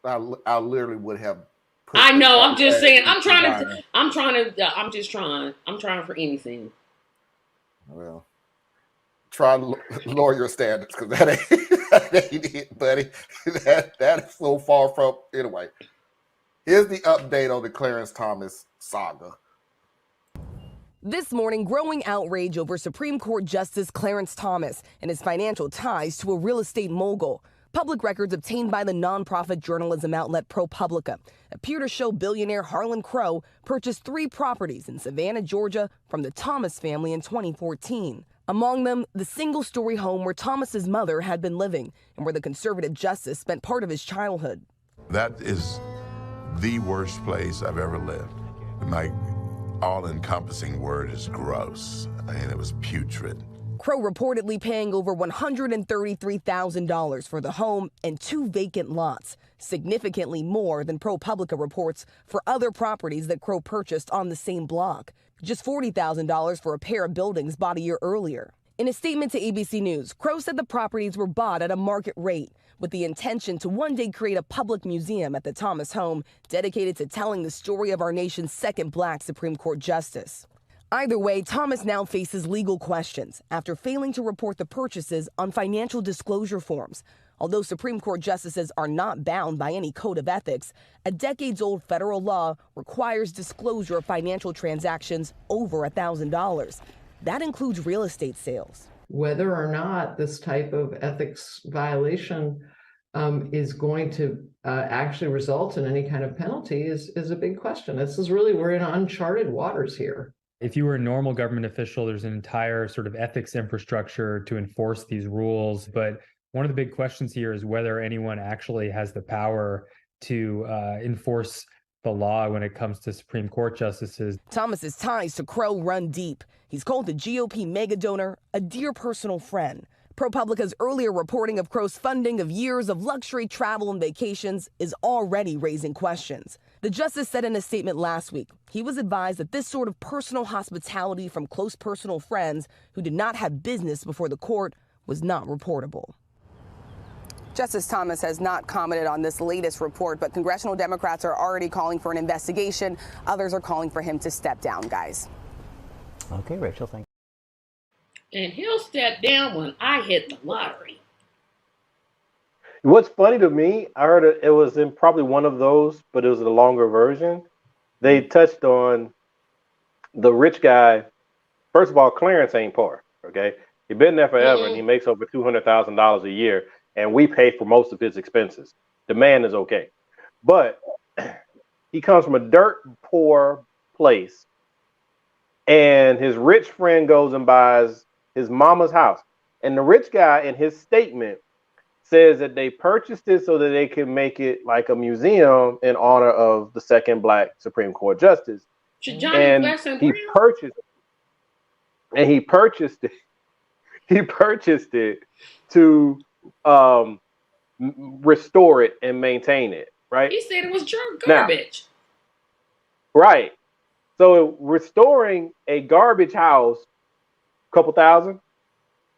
I literally would have I put the know. trash I'm just bag saying. in the dryer. I'm just trying. I'm trying for anything. Well, try lower your standards because that ain't that ain't it, buddy. That is so far from anyway. Here's the update on the Clarence Thomas saga. This morning, growing outrage over Supreme Court Justice Clarence Thomas and his financial ties to a real estate mogul. Public records obtained by the nonprofit journalism outlet ProPublica appear to show billionaire Harlan Crow purchased 3 properties in Savannah, Georgia from the Thomas family in 2014. Among them, the single-story home where Thomas's mother had been living and where the conservative justice spent part of his childhood. That is the worst place I've ever lived. My all-encompassing word is gross. I mean, it was putrid. Crow reportedly paying over $133,000 for the home and 2 vacant lots, significantly more than ProPublica reports for other properties that Crow purchased on the same block. Just $40,000 for a pair of buildings bought a year earlier. In a statement to ABC News, Crow said the properties were bought at a market rate with the intention to one day create a public museum at the Thomas home dedicated to telling the story of our nation's second black Supreme Court justice. Either way, Thomas now faces legal questions after failing to report the purchases on financial disclosure forms. Although Supreme Court justices are not bound by any code of ethics, a decades-old federal law requires disclosure of financial transactions over $1,000. That includes real estate sales. Whether or not this type of ethics violation is going to actually result in any kind of penalty is a big question. We're in uncharted waters here. If you were a normal government official, there's an entire sort of ethics infrastructure to enforce these rules. But one of the big questions here is whether anyone actually has the power to enforce the law when it comes to Supreme Court justices. Thomas's ties to Crow run deep. He's called the GOP mega donor a dear personal friend. ProPublica's earlier reporting of Crow's funding of years of luxury travel and vacations is already raising questions. The justice said in a statement last week he was advised that this sort of personal hospitality from close personal friends who did not have business before the court was not reportable. Justice Thomas has not commented on this latest report, but congressional Democrats are already calling for an investigation. Others are calling for him to step down, guys. Okay, Rachel, thank you. And he'll step down when I hit the lottery. What's funny to me, I heard it was in probably one of those, but it was a longer version. They touched on the rich guy. First of all, Clarence ain't poor, okay? He's been there forever, and he makes over $200,000 a year, and we pay for most of his expenses. The man is okay. But he comes from a dirt poor place, and his rich friend goes and buys his mama's house. And the rich guy in his statement says that they purchased it so that they can make it like a museum in honor of the second black Supreme Court justice. And he purchased it. He purchased it to restore it and maintain it, right? He said it was garbage. Now, right. So restoring a garbage house, a couple thousand,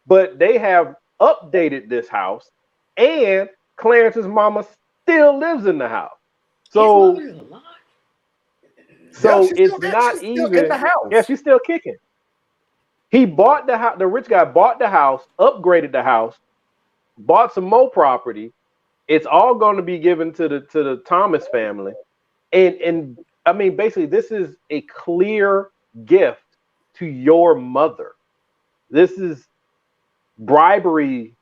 but they have updated this house, and Clarence's mama still lives in the house. So, it's not even in the house. Yeah, she's still kicking. He bought the house. The rich guy bought the house, upgraded the house, bought some more property. It's all going to be given to the Thomas family, and I mean, basically, this is a clear gift to your mother. This is bribery.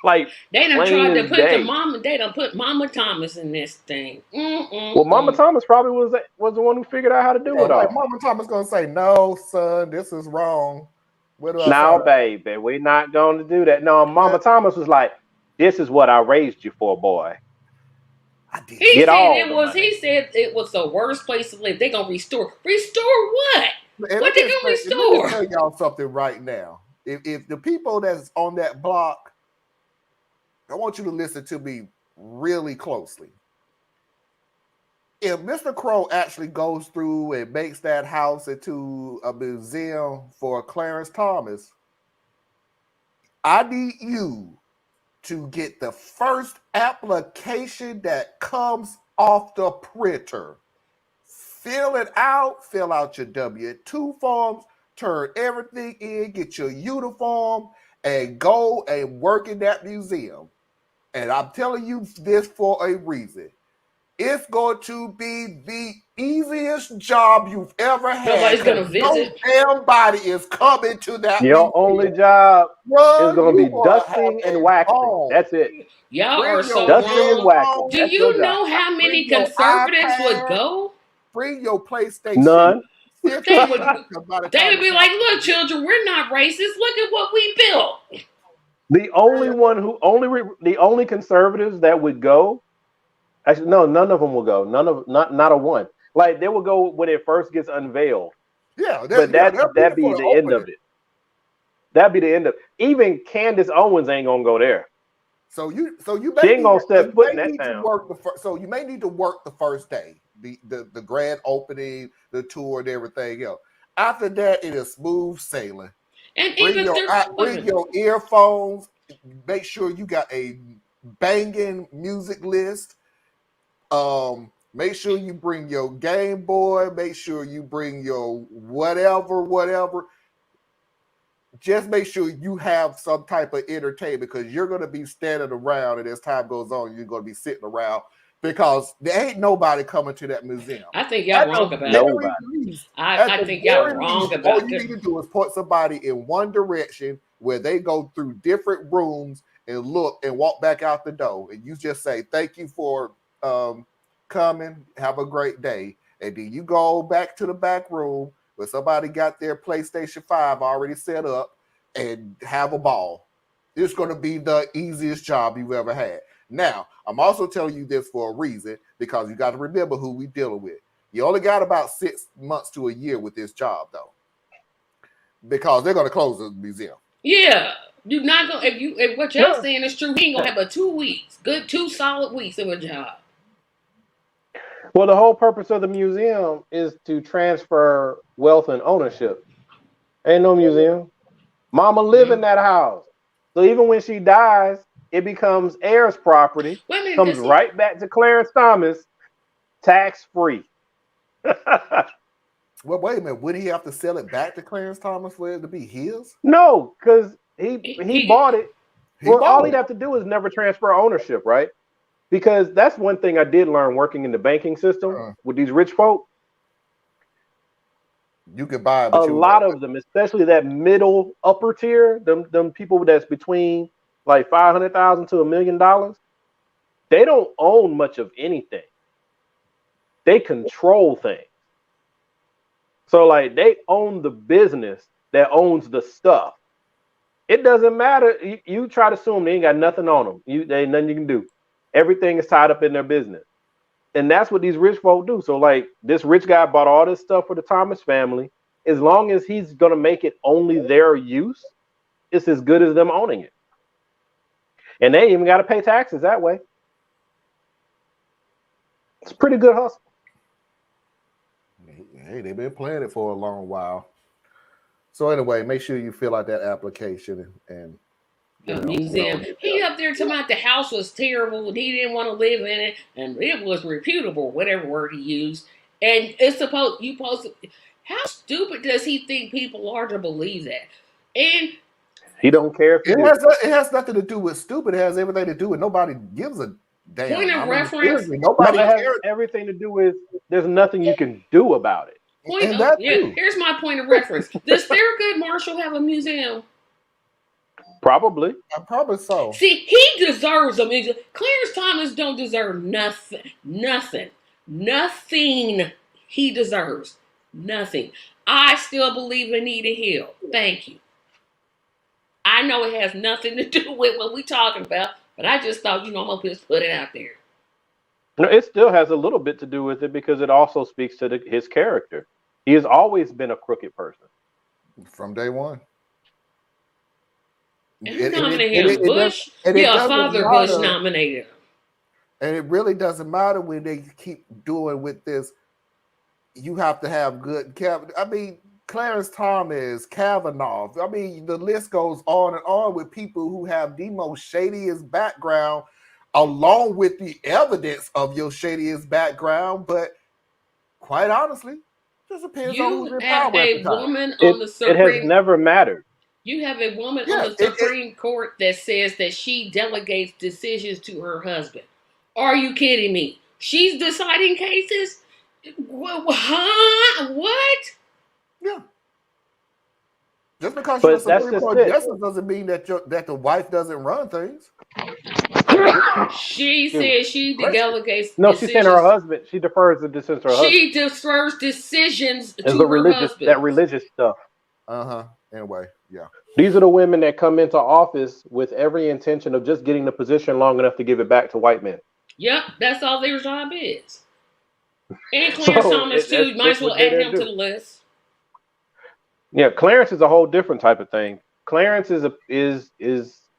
Like they done tried to put they done put Mama Thomas in this thing. Well, Mama Thomas probably was the one who figured out how to do it all. Mama Thomas gonna say, "No, son, this is wrong." Now, baby, we're not going to do that. No, Mama Thomas was like, "This is what I raised you for, boy." He said it was the worst place to live. They gonna restore. Restore what? What they gonna restore? Let me tell y'all something right now. If the people that's on that block, I want you to listen to me really closely. If Mr. Crow actually goes through and makes that house into a museum for Clarence Thomas, I need you to get the first application that comes off the printer. Fill it out, fill out your W-2 forms, turn everything in, get your uniform, and go and work in that museum. And I'm telling you this for a reason. It's going to be the easiest job you've ever had. Nobody's gonna visit. No damn body is coming to that. Your only job is going to be dusting and waxing. ball. That's it. Y'all Bring are so your Dusting and wrong. waxing. Do That's your you know job. how many Bring your conservatives would iPad. go? Bring your PlayStation. None. They would be like, look, children, we're not racist. Look at what we built. The only conservatives that would go, actually, no, none of them will go. Not a one. Like they will go when it first gets unveiled. Yeah, but that'd be the end of it. That'd be the end of it. Even Candace Owens ain't gonna go there. So you she ain't gonna step foot in that town. So you may need to work the first day, the grand opening, the tour, and everything else. After that, it is smooth sailing. And bring your earphones. Make sure you got a banging music list. Make sure you bring your Game Boy. Make sure you bring your whatever. Just make sure you have some type of entertainment because you're going to be standing around, and as time goes on, you're going to be sitting around because there ain't nobody coming to that museum. I think y'all wrong about it. I think y'all wrong about it. All you need to do is put somebody in one direction where they go through different rooms and look and walk back out the door, and you just say, "Thank you for coming. Have a great day." And then you go back to the back room where somebody got their PlayStation 5 already set up and have a ball. It's going to be the easiest job you've ever had. Now, I'm also telling you this for a reason because you got to remember who we dealing with. You only got about 6 months to a year with this job, though, because they're going to close the museum. Yeah, you're not going. If what y'all saying is true, he ain't gonna have but 2 weeks, good 2 solid weeks of a job. Well, the whole purpose of the museum is to transfer wealth and ownership. Ain't no museum. Mama live in that house. So even when she dies, it becomes heirs property. Comes right back to Clarence Thomas, tax-free. Well, wait a minute. Would he have to sell it back to Clarence Thomas for it to be his? No, because he bought it. All he'd have to do is never transfer ownership, right? Because that's one thing I did learn working in the banking system with these rich folk. You could buy a lot of them, especially that middle upper tier, them people that's between like $500,000 to $1 million. They don't own much of anything. They control things. So like they own the business that owns the stuff. It doesn't matter. You try to sue them, they ain't got nothing on them. There ain't nothing you can do. Everything is tied up in their business. And that's what these rich folk do. So like this rich guy bought all this stuff for the Thomas family. As long as he's going to make it only their use, it's as good as them owning it. And they ain't even got to pay taxes that way. It's a pretty good hustle. Hey, they've been playing it for a long while. So anyway, make sure you fill out that application and museum. He up there talking about the house was terrible and he didn't want to live in it and it was reputable, whatever word he used. And it's supposed to. How stupid does he think people are to believe that? And he don't care. It has nothing to do with stupid. It has everything to do with nobody gives a damn. Point of reference. Nobody cares. Everything to do with there's nothing you can do about it. Here's my point of reference. Does Thurgood Marshall have a museum? Probably. Probably so. See, he deserves a museum. Clarence Thomas don't deserve nothing. Nothing he deserves. Nothing. I still believe in Anita Hill. Thank you. I know it has nothing to do with what we're talking about, but I just thought, I'm going to just put it out there. No, it still has a little bit to do with it because it also speaks to his character. He has always been a crooked person. From day one. And who nominated him? Bush? Father Bush nominated him. And it really doesn't matter when they keep doing with this. You have to have good cabinet. I mean, Clarence Thomas, Kavanaugh. I mean, the list goes on and on with people who have the most shadiest background, along with the evidence of your shadiest background. But quite honestly, just depends on who's You in have power at the a time. woman on the It has Supreme. never mattered. You have a woman on Yeah, the Supreme Court that says that she delegates decisions to her husband. Are you kidding me? She's deciding cases? Huh? What? yeah. Just because you're a But that's Supreme just Court it. justice doesn't mean that the wife doesn't run things. She Excuse me. says she delegates No, she's saying her decisions. husband. She defers the decisions to her husband. She defers decisions It's to the her religious, husband. that religious stuff. Anyway, yeah. These are the women that come into office with every intention of just getting the position long enough to give it back to white men. Yep, that's all their job is. And Clarence Thomas too. You might as well add him to the list. Yeah, Clarence is a whole different type of thing. Clarence is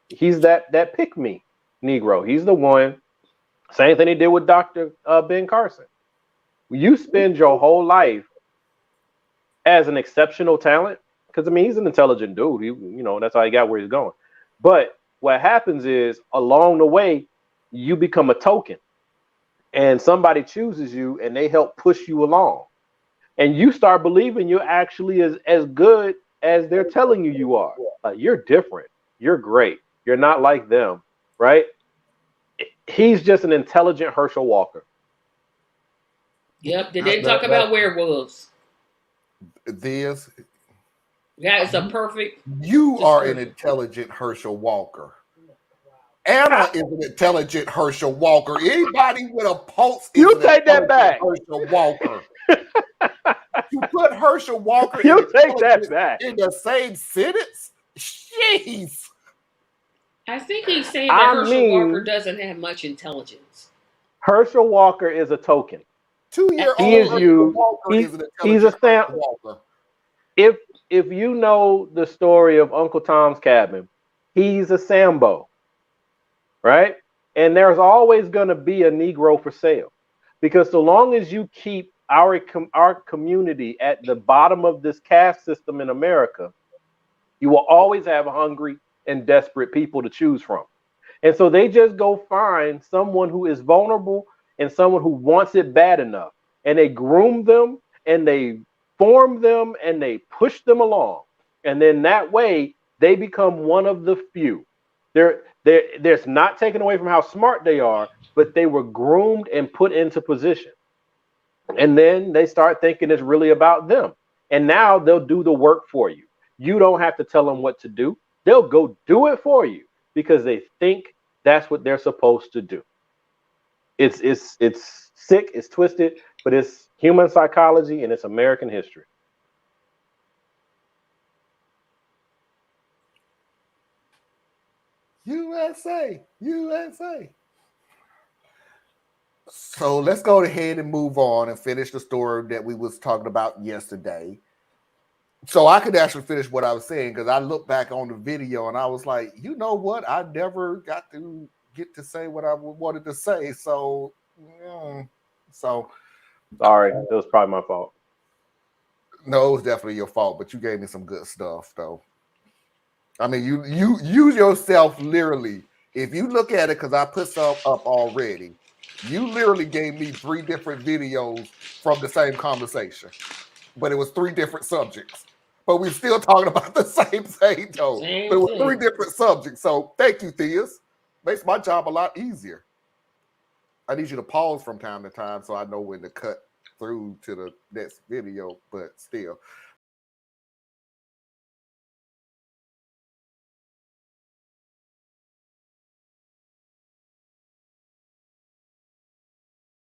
he's that pick me Negro. He's the one. Same thing he did with Dr. Ben Carson. You spend your whole life as an exceptional talent, because I mean he's an intelligent dude. That's how he got where he's going. But what happens is along the way, you become a token, and somebody chooses you, and they help push you along, and you start believing you're actually as good as they're telling you are. You're different. You're great. You're not like them, right? He's just an intelligent Herschel Walker. Yep, they didn't talk about werewolves. This. That is a perfect. You are an intelligent Herschel Walker. Anna is an intelligent Herschel Walker. Anybody with a pulse is you take that back. Herschel Walker. You put Herschel Walker you take that back in the same sentence? Jeez. I think he's saying that Herschel Walker doesn't have much intelligence. Herschel Walker is a token. 2-year-old He is you. Walker is an He's a Herschel Walker. If you know the story of Uncle Tom's Cabin, he's a Sambo, right? And there's always going to be a Negro for sale, because so long as you keep our community at the bottom of this caste system in America, you will always have hungry and desperate people to choose from. And so they just go find someone who is vulnerable and someone who wants it bad enough, and they groom them and they form them and they push them along, and then that way they become one of the few. There's not taken away from how smart they are, but they were groomed and put into position, and then they start thinking it's really about them, and now they'll do the work for you. You don't have to tell them what to do. They'll go do it for you because they think that's what they're supposed to do. It's sick, it's twisted, but it's human psychology and it's American history. USA. So let's go ahead and move on and finish the story that we was talking about yesterday. So I could actually finish what I was saying, because I looked back on the video and I was like, you know what? I never got to get to say what I wanted to say. So sorry, it was probably my fault. No, it was definitely your fault, but you gave me some good stuff, though. I mean, you yourself literally, if you look at it, because I put some up already, you literally gave me 3 different videos from the same conversation, but it was 3 different subjects. But we're still talking about the same thing, though. But it was 3 different subjects. So thank you, Theus. Makes my job a lot easier. I need you to pause from time to time so I know when to cut through to the next video, but still.